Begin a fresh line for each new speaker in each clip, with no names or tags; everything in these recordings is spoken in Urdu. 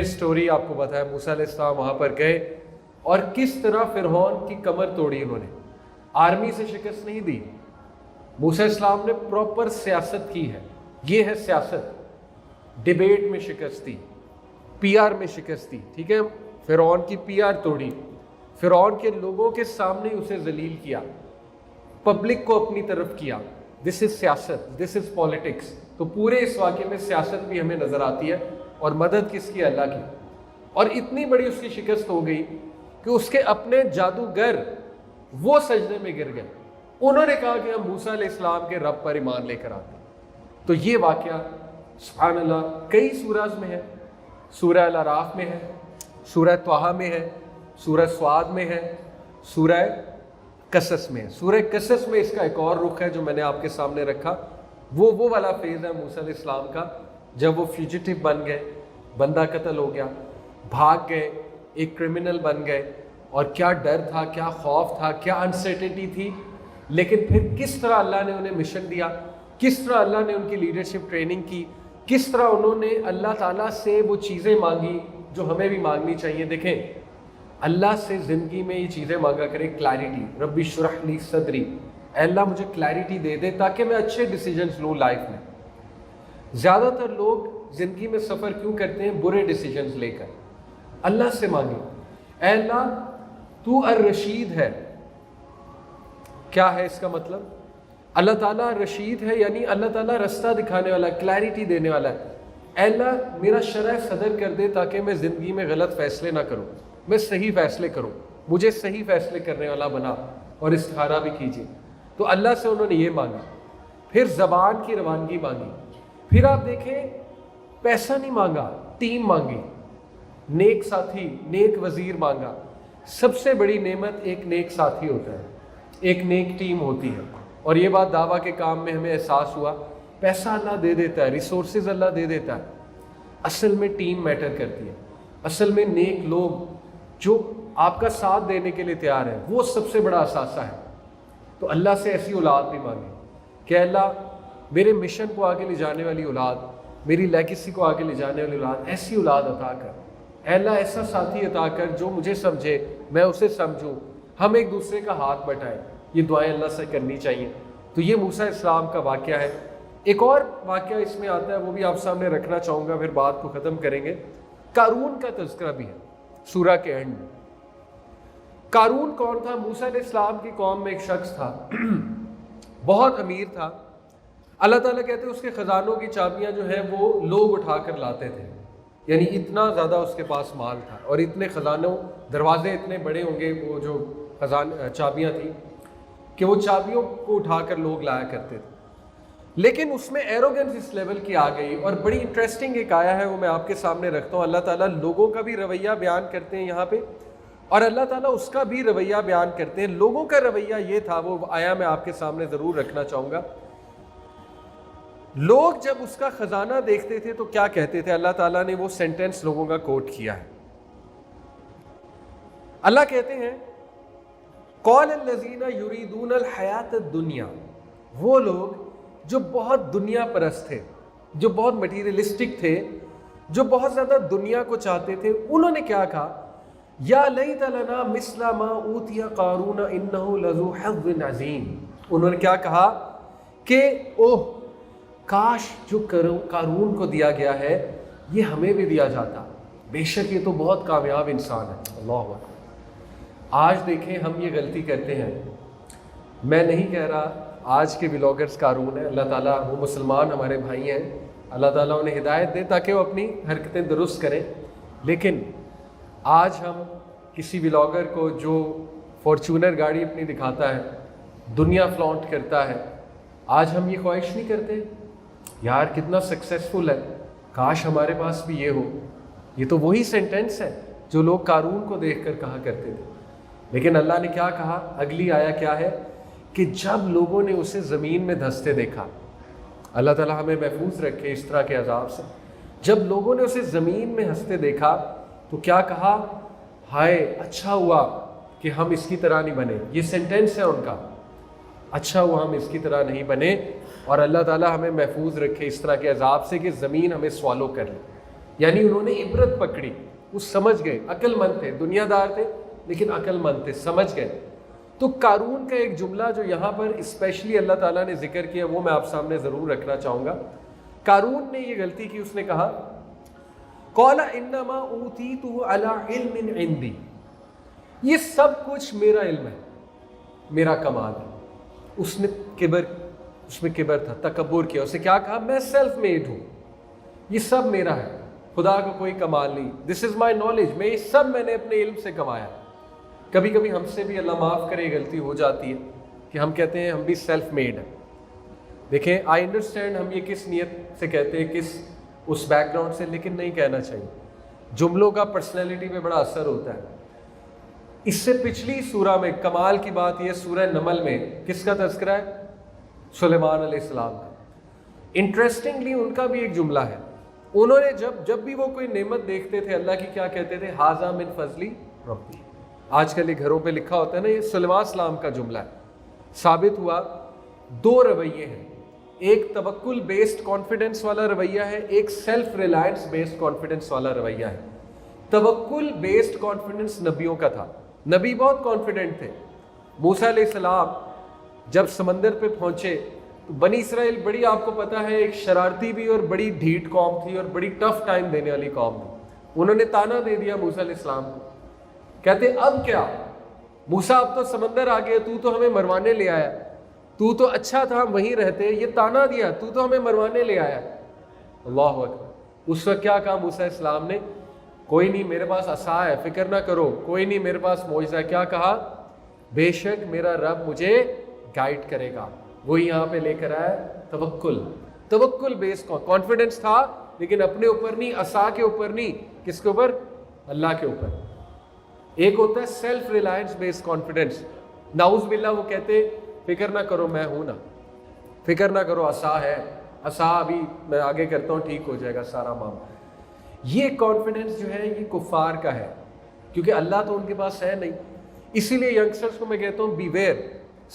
اسٹوری آپ کو پتا ہے، موسیٰ علیہ السلام وہاں پر گئے اور کس طرح فرعون کی کمر توڑی انہوں نے، آرمی سے شکست نہیں دی. موسیٰ علیہ السلام نے پراپر سیاست کی ہے. یہ ہے سیاست. ڈیبیٹ میں شکست دی، پی آر میں شکست دی. ٹھیک ہے، فرعون کی پی آر توڑی، فرعون کے لوگوں کے سامنے اسے ذلیل کیا، پبلک کو اپنی طرف کیا. دس از سیاست، دس از پالیٹکس. تو پورے اس واقعے میں سیاست بھی ہمیں نظر آتی ہے، اور مدد کس کی؟ اللہ کی. اور اتنی بڑی اس کی شکست ہو گئی کہ اس کے اپنے جادوگر وہ سجدے میں گر گئے. انہوں نے کہا کہ ہم موسیٰ علیہ السلام کے رب پر ایمان لے کر آتے ہیں. تو یہ واقعہ سبحان اللہ کئی سورج میں ہے. سورہ الاعراف میں ہے، سورہ طٰہٰ میں ہے، سورہ صاد میں ہے، سورہ قصص میں ہے. سورہ قصص میں اس کا ایک اور رخ ہے جو میں نے آپ کے سامنے رکھا. وہ والا فیز ہے موسیٰ علیہ السلام کا جب وہ فیوجیٹو بن گئے، بندہ قتل ہو گیا، بھاگ گئے، ایک کرمنل بن گئے، اور کیا ڈر تھا، کیا خوف تھا، کیا انسرٹنٹی تھی. لیکن پھر کس طرح اللہ نے انہیں مشن دیا، کس طرح اللہ نے ان کی لیڈرشپ ٹریننگ کی، کس طرح انہوں نے اللہ تعالیٰ سے وہ چیزیں مانگی جو ہمیں بھی مانگنی چاہیے. دیکھیں، اللہ سے زندگی میں یہ چیزیں مانگا کریں. کلیئرٹی، رب اشرح لی صدری، اے اللہ مجھے کلیئرٹی دے دے تاکہ میں اچھے ڈیسیجنز لوں لائف میں. زیادہ تر لوگ زندگی میں سفر کیوں کرتے ہیں؟ برے ڈیسیجنز لے کر. اللہ سے مانگیں، اے اللہ تو الرشید ہے. کیا ہے اس کا مطلب؟ اللہ تعالیٰ رشید ہے، یعنی اللہ تعالیٰ رستہ دکھانے والا، کلیئرٹی دینے والا ہے. اے اللہ میرا شرح صدر کر دے تاکہ میں زندگی میں غلط فیصلے نہ کروں، میں صحیح فیصلے کروں، مجھے صحیح فیصلے کرنے والا بنا. اور استخارہ بھی کیجیے. تو اللہ سے انہوں نے یہ مانگا. پھر زبان کی روانگی مانگی. پھر آپ دیکھیں پیسہ نہیں مانگا، ٹیم مانگی، نیک ساتھی، نیک وزیر مانگا. سب سے بڑی نعمت ایک نیک ساتھی ہوتا ہے، ایک نیک ٹیم ہوتی ہے. اور یہ بات دعویٰ کے کام میں ہمیں احساس ہوا. پیسہ اللہ دے دیتا ہے، ریسورسز اللہ دے دیتا ہے، اصل میں ٹیم میٹر کرتی ہے. اصل میں نیک لوگ جو آپ کا ساتھ دینے کے لیے تیار ہیں وہ سب سے بڑا اثاثہ ہے. تو اللہ سے ایسی اولاد بھی مانگے کہ اللہ میرے مشن کو آگے لے جانے والی اولاد، میری لیگیسی کو آگے لے جانے والی اولاد، ایسی اولاد عطا کر. اے اللہ ایسا ساتھی عطا کر جو مجھے سمجھے، میں اسے سمجھوں، ہم ایک دوسرے کا ہاتھ بٹائیں. یہ دعائیں اللہ سے کرنی چاہیے. تو یہ موسیٰ علیہ السلام کا واقعہ ہے. ایک اور واقعہ اس میں آتا ہے، وہ بھی آپ سامنے رکھنا چاہوں گا، پھر بات کو ختم کریں گے. قارون کا تذکرہ بھی ہے سورہ کے اینڈ میں. قارون کون تھا؟ موسیٰ علیہ السلام کی قوم میں ایک شخص تھا، بہت امیر تھا. اللہ تعالیٰ کہتے ہیں اس کے خزانوں کی چابیاں جو ہیں وہ لوگ اٹھا کر لاتے تھے. یعنی اتنا زیادہ اس کے پاس مال تھا، اور اتنے خزانوں، دروازے اتنے بڑے ہوں گے وہ جو چابیاں تھیں کہ وہ چابیوں کو اٹھا کر لوگ لایا کرتے تھے. لیکن اس میں ایروگنس اس لیول کی آ گئی. اور بڑی انٹرسٹنگ ایک آیا ہے، وہ میں آپ کے سامنے رکھتا ہوں. اللہ تعالیٰ لوگوں کا بھی رویہ بیان کرتے ہیں یہاں پہ، اور اللہ تعالیٰ اس کا بھی رویہ بیان کرتے ہیں. لوگوں کا رویہ یہ تھا، وہ آیا میں آپ کے سامنے ضرور رکھنا چاہوں گا. لوگ جب اس کا خزانہ دیکھتے تھے تو کیا کہتے تھے؟ اللہ تعالیٰ نے وہ سینٹنس لوگوں کا کوٹ کیا ہے. اللہ کہتے ہیں قال الذین یریدون الحیات الدنیا، وہ لوگ جو بہت دنیا پرست تھے، جو بہت مٹیریلسٹک تھے، جو بہت زیادہ دنیا کو چاہتے تھے، انہوں نے کیا کہا؟ یا لیت لنا مثل ما اوتی قارون انہ لذو حظ عظیم. انہوں نے کیا کہا کہ اوہ کاش جو قارون کو دیا گیا ہے یہ ہمیں بھی دیا جاتا، بے شک یہ تو بہت کامیاب انسان ہے. اللہ اکبر. آج دیکھیں ہم یہ غلطی کرتے ہیں. میں نہیں کہہ رہا آج کے بلاگرز قارون ہیں، اللہ تعالیٰ وہ مسلمان ہمارے بھائی ہیں، اللہ تعالیٰ انہیں ہدایت دے تاکہ وہ اپنی حرکتیں درست کریں. لیکن آج ہم کسی بلاگر کو جو فارچونر گاڑی اپنی دکھاتا ہے، دنیا فلانٹ کرتا ہے، آج ہم یہ خواہش نہیں کرتے یار کتنا سکسیسفل ہے، کاش ہمارے پاس بھی یہ ہو. یہ تو وہی سینٹنس ہے جو لوگ قارون کو دیکھ کر کہا کرتے تھے. لیکن اللہ نے کیا کہا؟ اگلی آیا کیا ہے کہ جب لوگوں نے اسے زمین میں دھنستے دیکھا، اللہ تعالیٰ ہمیں محفوظ رکھے اس طرح کے عذاب سے. جب لوگوں نے اسے زمین میں ہنستے دیکھا تو کیا کہا؟ ہائے اچھا ہوا کہ ہم اس کی طرح نہیں بنے. یہ سینٹنس ہے ان کا، اچھا ہوا ہم اس کی طرح نہیں بنے. اور اللہ تعالیٰ ہمیں محفوظ رکھے اس طرح کے عذاب سے کہ زمین ہمیں سوالو کر لے. یعنی انہوں نے عبرت پکڑی، وہ سمجھ گئے، عقل مند تھے، دنیا دار تھے لیکن عقل مند تھے، سمجھ گئے۔ تو قارون کا ایک جملہ جو یہاں پر اسپیشلی اللہ تعالیٰ نے ذکر کیا وہ میں آپ سامنے ضرور رکھنا چاہوں گا۔ قارون نے یہ غلطی کی، اس نے کہا قَالَ إِنَّمَا أُوتِيتُهُ عَلَىٰ عِلْمٍ عِندِي، یہ سب کچھ میرا علم ہے، میرا کمال ہے۔ اس میں کبر تھا، تکبر کیا، اسے کیا کہا، میں سیلف میڈ ہوں، یہ سب میرا ہے، خدا کا کوئی کمال نہیں، دس از مائی نالج، میں یہ سب میں نے اپنے علم سے کمایا۔ کبھی کبھی ہم سے بھی اللہ معاف کرے غلطی ہو جاتی ہے کہ ہم کہتے ہیں ہم بھی سیلف میڈ ہیں۔ دیکھیں آئی انڈرسٹینڈ ہم یہ کس نیت سے کہتے ہیں، کس اس بیک گراؤنڈ سے، لیکن نہیں کہنا چاہیے۔ جملوں کا پرسنالٹی پہ بڑا اثر ہوتا ہے۔ اس سے پچھلی سورہ میں کمال کی بات یہ، سورہ نمل میں کس کا تذکرہ ہے، سلیمان علیہ السلام کا۔ انٹرسٹنگلی ان کا بھی ایک جملہ ہے، انہوں نے جب بھی وہ کوئی نعمت دیکھتے تھے اللہ کی، کیا کہتے تھے، ھذا من فضلی ربی۔ آج کل یہ گھروں پہ لکھا ہوتا ہے نا، یہ سلیمان السلام کا جملہ ہے۔ ثابت ہوا دو رویے ہیں، ایک توکل بیسڈ کانفیڈنس والا رویہ ہے، ایک سیلف ریلائنس بیسڈ کانفیڈنس والا رویہ ہے۔ توکل بیسڈ کانفیڈنس نبیوں کا تھا، نبی بہت کانفیڈنٹ تھے۔ موسیٰ علیہ السلام جب سمندر پہ پہنچے تو بنی اسرائیل بڑی، آپ کو پتہ ہے، ایک شرارتی بھی اور بڑی ڈھیٹ قوم تھی اور بڑی ٹف ٹائم دینے والی قوم تھی۔ انہوں نے تانا دے دیا موسیٰ علیہ السلام کو، کہتے اب کیا موسیٰ، اب تو سمندر آ گیا، تو ہمیں مروانے لے آیا، تو اچھا تھا ہم وہیں رہتے، یہ تانا دیا، تو ہمیں مروانے لے آیا۔ اللہ اکبر۔ اس وقت کیا کہا موسیٰ علیہ السلام نے، کوئی نہیں میرے پاس عصا ہے، فکر نہ کرو، کوئی نہیں میرے پاس معجزہ ہے۔ کیا کہا، بے شک میرا رب مجھے گائیڈ کرے گا۔ وہی یہاں پہ لے کر آیا توکل بیس کانفیڈنس تھا، لیکن اپنے اوپر نہیں، عصا کے اوپر نہیں، کس کے اوپر، اللہ کے اوپر۔ ایک ہوتا ہے سیلف ریلائنس بیس کانفیڈنس، نعوذ باللہ وہ کہتے فکر نہ کرو میں ہوں نا، فکر نہ کرو عصا ہے، عصا ابھی میں آگے کرتا ہوں ٹھیک ہو جائے گا سارا معاملہ۔ یہ کانفیڈنس جو ہے یہ کفار کا ہے، کیونکہ اللہ تو ان کے پاس ہے نہیں۔ اسی لیے ینگسٹرز کو میں کہتا ہوں beware,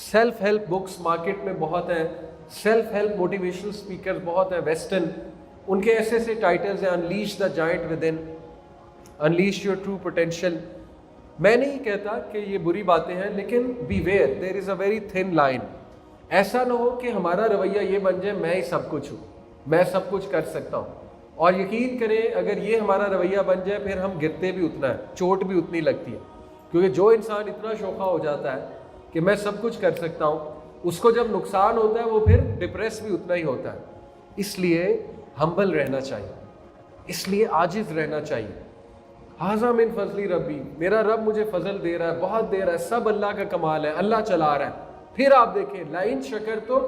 self help books market میں بہت ہیں، سیلف ہیلپ موٹیویشنل اسپیکر بہت ہیں ویسٹرن، ان کے ایسے ٹائٹلز ہیں، unleash the giant within, unleash your true potential. میں نہیں کہتا کہ یہ بری باتیں ہیں، لیکن beware, there is a very thin line. ایسا نہ ہو کہ ہمارا رویہ یہ بن جائے میں ہی سب کچھ ہوں، میں سب کچھ کر سکتا ہوں۔ اور یقین کریں اگر یہ ہمارا رویہ بن جائے پھر ہم گرتے بھی اتنا ہے، چوٹ بھی اتنی لگتی ہے، کیونکہ جو انسان اتنا شوخہ ہو جاتا ہے کہ میں سب کچھ کر سکتا ہوں، اس کو جب نقصان ہوتا ہے وہ پھر ڈپریس بھی اتنا ہی ہوتا ہے۔ اس لیے ہمبل رہنا چاہیے، اس لیے عاجز رہنا چاہیے۔ ھذا من فضلی ربی، میرا رب مجھے فضل دے رہا ہے، بہت دے رہا ہے، سب اللہ کا کمال ہے، اللہ چلا رہا ہے۔ پھر آپ دیکھیں لئن شکرتم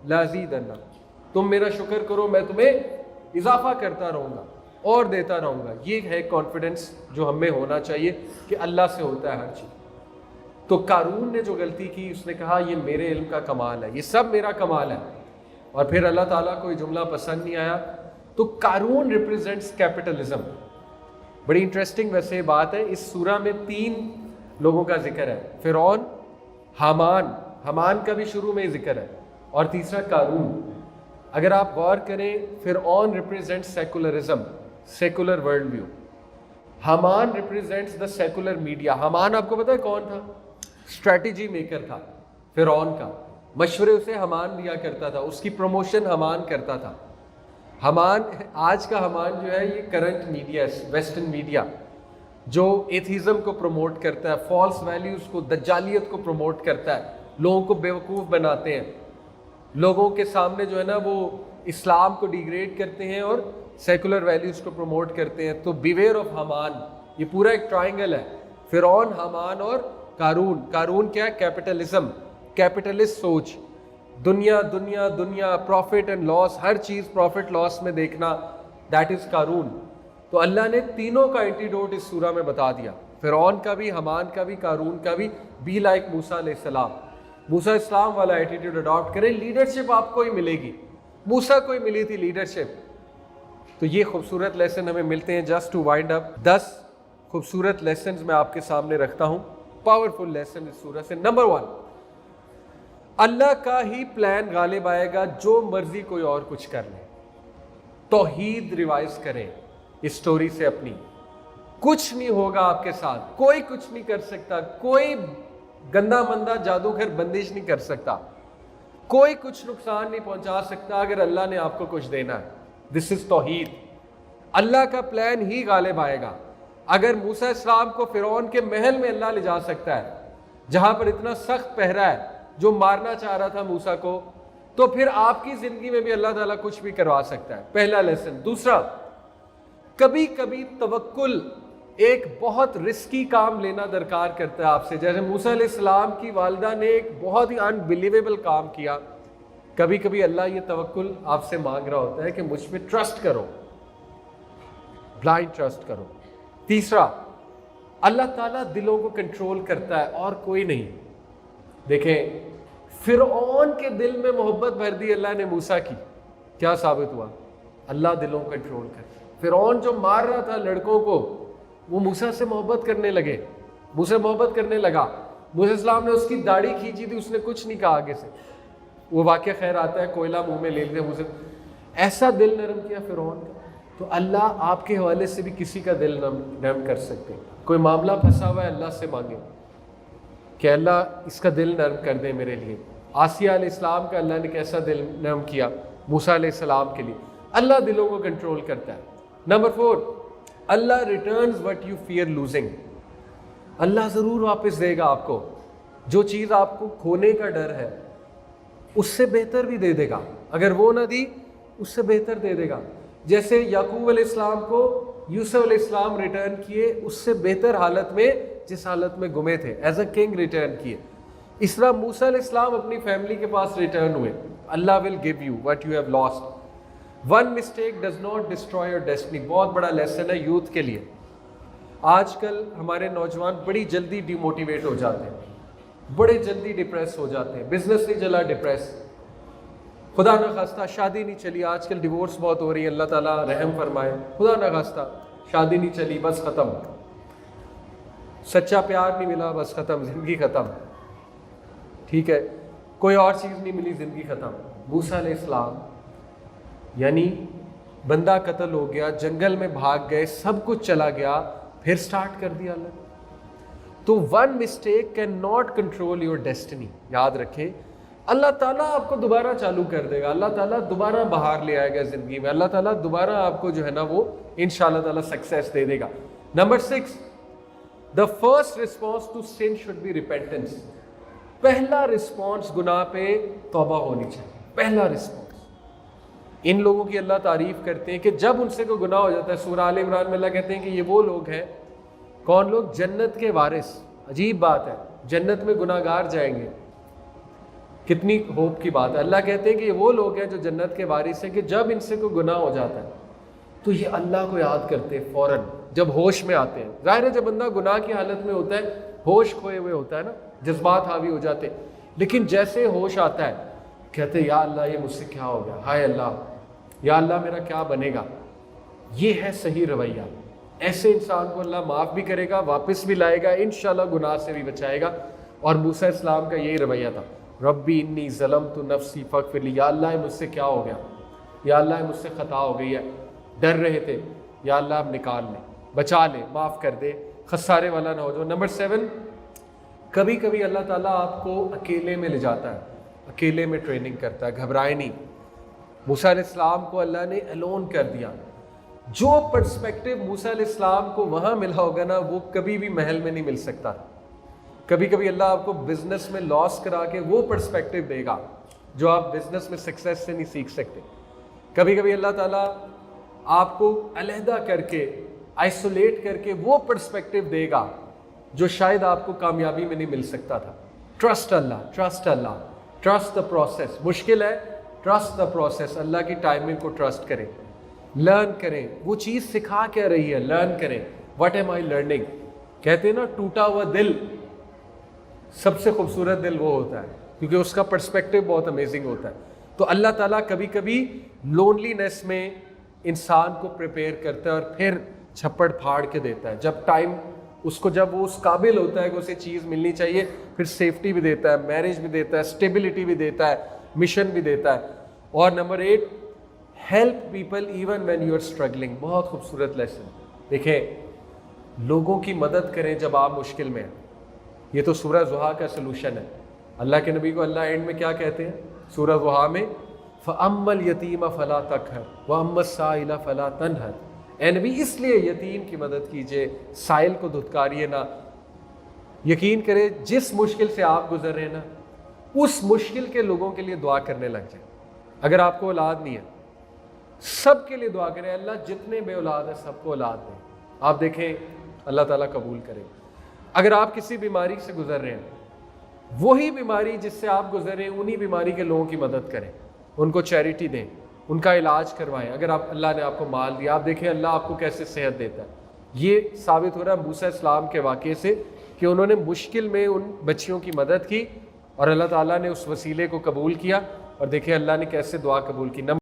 لازیدنہ، تم میرا شکر کرو میں تمہیں اضافہ کرتا رہوں گا اور دیتا رہوں گا۔ یہ ہے کانفیڈنس جو ہمیں ہونا چاہیے کہ اللہ سے ہوتا ہے ہر چیز۔ تو قارون نے جو غلطی کی، اس نے کہا یہ میرے علم کا کمال ہے، یہ سب میرا کمال ہے، اور پھر اللہ تعالیٰ کو یہ جملہ پسند نہیں آیا۔ تو قارون ریپرزینٹس کیپٹلزم۔ بڑی انٹرسٹنگ ویسے بات ہے، اس سورہ میں 3 لوگوں کا ذکر ہے، فرعون، حامان کا بھی شروع میں ذکر ہے، اور تیسرا قارون۔ اگر آپ غور کریں، فرعون represents secularism, secular world view, حامان ریپرزینٹس دا سیکولر میڈیا۔ حامان آپ کو پتہ ہے کون تھا، اسٹریٹجی میکر تھا فرعون کا، مشورے اسے حامان دیا کرتا تھا، اس کی پروموشن حامان کرتا تھا۔ حامان، آج کا حامان جو ہے یہ کرنٹ میڈیا، ویسٹرن میڈیا، جو ایتھیزم کو پروموٹ کرتا ہے، فالس ویلیوز کو، دجالیت کو پروموٹ کرتا ہے، لوگوں کو بیوقوف بناتے ہیں، لوگوں کے سامنے جو ہے نا وہ اسلام کو ڈیگریڈ کرتے ہیں اور سیکولر ویلیوز کو پروموٹ کرتے ہیں۔ تو بیویئر آف حامان، یہ پورا ایک ٹرائنگل ہے، فرعون، حامان اور قارون۔ قارون کیا ہے، کیپٹلزم، کیپٹلسٹ سوچ، دنیا دنیا دنیا، پروفٹ اینڈ لاس، ہر چیز پروفٹ لاس میں دیکھنا، دیٹ از قارون۔ تو اللہ نے تینوں کا اینٹیڈوٹ اس سورہ میں بتا دیا، فرعون کا بھی، حامان کا بھی، قارون کا بھی۔ بی لائک موسیٰ علیہ السلام، موسیٰ اسلام والا ایٹیٹیوڈ اڈاپٹ کریں، لیڈرشپ آپ کو ہی ملے گی، موسیٰ کو ہی ملی تھی لیڈرشپ۔ تو یہ خوبصورت لیسن ہمیں ملتے ہیں۔ جسٹ ٹو وائنڈ اپ، 10 خوبصورت لیسنز میں آپ کے سامنے رکھتا ہوں، پاورفل لیسن اس سورہ سے۔ نمبر 1، اللہ کا ہی پلان غالب آئے گا، جو مرضی کوئی اور کچھ کر لے۔ توحید ریوائز کریں، اس سٹوری سے اپنی. کچھ نہیں ہوگا آپ کے ساتھ, کوئی کچھ نہیں کر سکتا, کوئی گندا مندہ جادوگر بندش نہیں کر سکتا, کوئی کچھ نقصان نہیں پہنچا سکتا اگر اللہ نے آپ کو کچھ دینا ہے. دس از توحید. اللہ کا پلان ہی غالب آئے گا. اگر موسیٰ السلام کو فرعون کے محل میں اللہ لے جا سکتا ہے جہاں پر اتنا سخت پہرا ہے, جو مارنا چاہ رہا تھا موسیٰ کو, تو پھر آپ کی زندگی میں بھی اللہ تعالیٰ کچھ بھی کروا سکتا ہے. پہلا لیسن. دوسرا, کبھی کبھی توکل ایک بہت رسکی کام لینا درکار کرتا ہے آپ سے. جیسے موسیٰ علیہ السلام کی والدہ نے ایک بہت ہی انبلیویبل کام کیا. کبھی کبھی اللہ یہ توکل آپ سے مانگ رہا ہوتا ہے کہ مجھ پہ ٹرسٹ کرو, بلائنڈ ٹرسٹ کرو. تیسرا, اللہ تعالیٰ دلوں کو کنٹرول کرتا ہے اور کوئی نہیں. دیکھیں, فرعون کے دل میں محبت بھر دی اللہ نے موسیٰ کی, کیا ثابت ہوا؟ اللہ دلوں کو کنٹرول کرتا ہے. فرعون جو مار رہا تھا لڑکوں کو, وہ موسیٰ سے محبت کرنے لگے, موسیٰ محبت کرنے لگا. موسیٰ السلام نے اس کی داڑھی کھینچی تھی, اس نے کچھ نہیں کہا آگے سے. وہ واقعہ خیر آتا ہے, کوئلہ منہ میں لے لیتے موسیٰ, ایسا دل نرم کیا فرعون کا. تو اللہ آپ کے حوالے سے بھی کسی کا دل نرم کر سکتے ہیں. کوئی معاملہ پھنسا ہوا ہے, اللہ سے مانگے کہ اللہ اس کا دل نرم کر دے میرے لیے. آسیہ علیہ السلام کا اللہ نے کیسا دل نرم کیا موسیٰ علیہ السلام کے لیے. اللہ دلوں کو کنٹرول کرتا ہے. نمبر 4, اللہ returns what you fear losing. اللہ ضرور واپس دے گا آپ کو. جو چیز آپ کو کھونے کا ڈر ہے اس سے بہتر بھی دے دے گا. اگر وہ نہ دی, اس سے بہتر دے دے گا. جیسے یعقوب علیہ السلام کو یوسف علیہ السلام ریٹرن کیے, اس سے بہتر حالت میں جس حالت میں گمے تھے, ایز اے کنگ ریٹرن کیے. اس طرح موسیٰ علیہ السلام اپنی فیملی کے پاس ریٹرن ہوئے. اللہ will give you what you have lost. One mistake does not destroy your destiny. بہت بڑا لیسن ہے یوتھ کے لیے. آج کل ہمارے نوجوان بڑی جلدی ڈی موٹیویٹ ہو جاتے ہیں, بڑے جلدی ڈپریس ہو جاتے ہیں. بزنس نہیں چلا, ڈپریس. خدا نہ خواستہ شادی نہیں چلی, آج کل ڈیورس بہت ہو رہی ہے, اللہ تعالیٰ رحم فرمائے. خدا نہ خواستہ شادی نہیں چلی, بس ختم. سچا پیار نہیں ملا, بس ختم, زندگی ختم. ٹھیک ہے, کوئی اور چیز نہیں ملی, زندگی ختم. موسیٰ علیہ السلام یعنی بندہ قتل ہو گیا, جنگل میں بھاگ گئے, سب کچھ چلا گیا, پھر سٹارٹ کر دیا اللہ. تو one mistake can not control your destiny. یاد رکھیں, اللہ تعالیٰ آپ کو دوبارہ چالو کر دے گا, اللہ تعالیٰ دوبارہ بہار لے آئے گا زندگی میں, اللہ تعالیٰ دوبارہ آپ کو جو ہے نا وہ انشاءاللہ تعالیٰ سکسیس دے دے گا. Number 6, the first response to sin should be repentance. پہلا رسپانس گناہ پہ توبہ ہونی چاہیے, پہلا رسپانس. ان لوگوں کی اللہ تعریف کرتے ہیں کہ جب ان سے کوئی گناہ ہو جاتا ہے, سورہ آل عمران میں اللہ کہتے ہیں کہ یہ وہ لوگ ہیں, کون لوگ؟ جنت کے وارث. عجیب بات ہے, جنت میں گناہ گار جائیں گے, کتنی ہوپ کی بات ہے. اللہ کہتے ہیں کہ یہ وہ لوگ ہیں جو جنت کے وارث ہیں کہ جب ان سے کوئی گناہ ہو جاتا ہے تو یہ اللہ کو یاد کرتے ہیں فوراً, جب ہوش میں آتے ہیں. ظاہر ہے جب بندہ گناہ کی حالت میں ہوتا ہے ہوش کھوئے ہوئے ہوتا ہے نا, جذبات حاوی ہو جاتے ہیں, لیکن جیسے ہوش آتا ہے کہتے ہیں یا اللہ یہ مجھ سے کیا ہو گیا, ہائے اللہ, یا اللہ میرا کیا بنے گا. یہ ہے صحیح رویہ. ایسے انسان کو اللہ معاف بھی کرے گا, واپس بھی لائے گا, انشاءاللہ گناہ سے بھی بچائے گا. اور موسیٰ السلام کا یہی رویہ تھا, ربی انی ظلمت نفسی فاغفر لی. یا اللہ مجھ سے کیا ہو گیا, یا اللہ مجھ سے خطا ہو گئی ہے. ڈر رہے تھے, یا اللہ اب نکال لے, بچا لے, معاف کر دے, خسارے والا نہ ہو جاؤ. نمبر 7, کبھی کبھی اللہ تعالیٰ آپ کو اکیلے میں لے جاتا ہے, اکیلے میں ٹریننگ کرتا ہے. گھبرائے نہیں. موسیٰ علیہ السلام کو اللہ نے الون کر دیا. جو پرسپیکٹو موسیٰ علیہ السلام کو وہاں ملا ہوگا نا, وہ کبھی بھی محل میں نہیں مل سکتا. کبھی کبھی اللہ آپ کو بزنس میں لاس کرا کے وہ پرسپیکٹو دے گا جو آپ بزنس میں سکسیس سے نہیں سیکھ سکتے. کبھی کبھی اللہ تعالیٰ آپ کو علیحدہ کر کے, آئسولیٹ کر کے وہ پرسپیکٹو دے گا جو شاید آپ کو کامیابی میں نہیں مل سکتا تھا. Trust Allah, trust Allah, trust the process. مشکل ہے, ٹرسٹ دا پروسیس. اللہ کی ٹائمنگ کو ٹرسٹ کریں, لرن کریں. وہ چیز سکھا کیا رہی ہے, لرن کریں. What am I learning. کہتے ہیں نا ٹوٹا ہوا دل سب سے خوبصورت دل وہ ہوتا ہے کیونکہ اس کا پرسپیکٹو بہت امیزنگ ہوتا ہے. تو اللہ تعالیٰ کبھی کبھی لونلی نیس میں انسان کو پریپیئر کرتا ہے اور پھر چھپڑ پھاڑ کے دیتا ہے. جب ٹائم اس کو, جب وہ اس قابل ہوتا ہے کہ اسے چیز ملنی چاہیے, پھر سیفٹی بھی دیتا ہے, میرج بھی دیتا ہے, اسٹیبلٹی بھی دیتا ہے, مشن بھی دیتا ہے. اور number 8, help people even when you are struggling. بہت خوبصورت لیسن. دیکھیں, لوگوں کی مدد کریں جب آپ مشکل میں ہیں. یہ تو سورہ ضحیٰ کا سلوشن ہے. اللہ کے نبی کو اللہ اینڈ میں کیا کہتے ہیں سورہ ضحیٰ میں؟ فَأَمَّا الْيَتِيمَ فَلَا تَقْهَرْ وَأَمَّا السَّائِلَ فَلَا تَنْهَرْ. اے نبی اس لیے یتیم کی مدد کیجئے, سائل کو دھتکاریے نہ. یقین کرے جس مشکل سے آپ گزر رہے ہیں نا, اس مشکل کے لوگوں کے لیے دعا کرنے لگ جائیں. اگر آپ کو اولاد نہیں ہے, سب کے لیے دعا کریں, اللہ جتنے بے اولاد ہیں سب کو اولاد دیں. آپ دیکھیں اللہ تعالیٰ قبول کرے. اگر آپ کسی بیماری سے گزر رہے ہیں, وہی بیماری جس سے آپ گزر رہے ہیں انہی بیماری کے لوگوں کی مدد کریں, ان کو چیریٹی دیں, ان کا علاج کروائیں. اگر اللہ نے آپ کو مال دیا, آپ دیکھیں اللہ آپ کو کیسے صحت دیتا ہے. یہ ثابت ہو رہا ہے موسیٰ السلام کے واقعے سے کہ انہوں نے مشکل میں ان بچیوں کی مدد کی اور اللہ تعالیٰ نے اس وسیلے کو قبول کیا. اور دیکھیں اللہ نے کیسے دعا قبول کی.